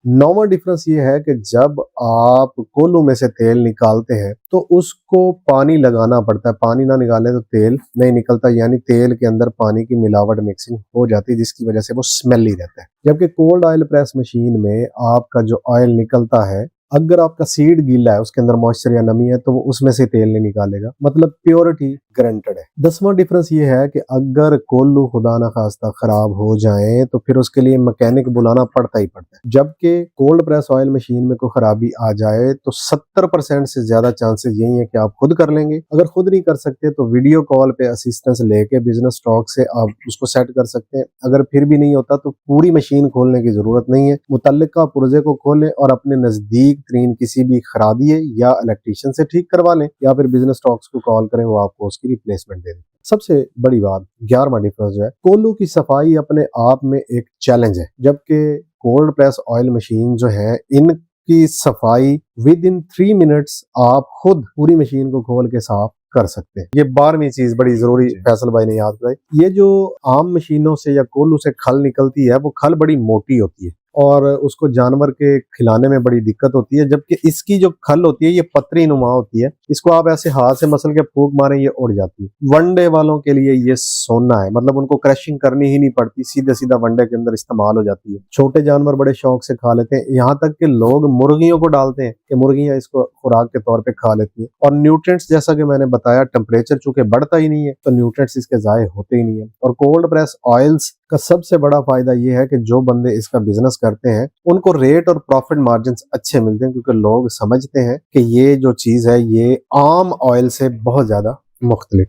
Normal difference ये है कि जब आप कोल्हू में से तेल निकालते हैं तो उसको पानी लगाना पड़ता है। पानी ना निकालें तो तेल नहीं निकलता, यानी तेल के अंदर पानी की मिलावट मिक्सिंग हो जाती है, जिसकी वजह से वो स्मेली रहता है। जबकि कोल्ड ऑयल प्रेस मशीन में आपका जो ऑयल निकलता है, अगर आपका सीड गीला है, उसके अंदर मॉइस्चर या नमी है, तो वो उसमें से तेल नहीं निकालेगा, मतलब प्योरिटी गारंटेड है। 10वां डिफरेंस ये है कि अगर कोल्हू खुदा ना खास्ता खराब हो जाए तो फिर उसके लिए मैकेनिक बुलाना पड़ता ही पड़ता है। जबकि कोल्ड प्रेस ऑयल मशीन में कोई खराबी आ जाए तो 70% से ज्यादा चांसेस यही है कि आप खुद कर लेंगे। अगर खुद नहीं कर सकते तो वीडियो कॉल पे असिस्टेंस लेके बिजनेस टॉक से आप उसको सेट कर सकते हैं। अगर फिर भी नहीं होता तो पूरी मशीन खोलने की जरूरत नहीं है, मुतल्लिका पुर्जे को खोलें और अपने नजदीक तरीन किसी भी खरादिए या इलेक्ट्रीशियन से ठीक करवा लें, या फिर बिजनेस टॉक्स को कॉल करें, वो आपको उसकी रिप्लेसमेंट दे दें। सबसे बड़ी बात 11वां डिफरेंस जो है, कोल्हू की सफाई अपने आप में एक चैलेंज है, जबकि कोल्ड प्रेस ऑयल मशीन जो है इनकी सफाई विद इन 3 मिनट्स आप खुद पूरी मशीन को खोल के साफ कर सकते हैं। ये 12वीं चीज बड़ी जरूरी फैसल भाई ने याद कराई। ये जो आम मशीनों से या कोल्हू से खल निकलती है, वो खल बड़ी मोटी होती है और उसको जानवर के खिलाने में बड़ी दिक्कत होती है, जबकि इसकी जो खल होती है ये पतरी नुमा होती है। इसको आप ऐसे हाथ से मसल के फूंक मारें, ये उड़ जाती है। वनडे वालों के लिए ये सोना है, मतलब उनको क्रशिंग करनी ही नहीं पड़ती, सीधे सीधा वनडे के अंदर इस्तेमाल हो जाती है। छोटे जानवर बड़े शौक से खा लेते हैं, यहाँ तक कि लोग मुर्गियों को डालते हैं कि मुर्गियां इसको खुराक के तौर पे खा लेती हैं। और न्यूट्रिएंट्स, जैसा कि मैंने बताया, टेम्परेचर चूंकि बढ़ता ही नहीं है तो न्यूट्रिएंट्स इसके जाए होते ही नहीं है। और कोल्ड प्रेस ऑयल्स का सबसे बड़ा फायदा ये है कि जो बंदे इसका बिजनेस करते हैं उनको रेट और प्रॉफिट मार्जिन अच्छे मिलते हैं, क्योंकि लोग समझते हैं कि ये जो चीज है ये आम ऑयल से बहुत ज्यादा मुख्तलिफ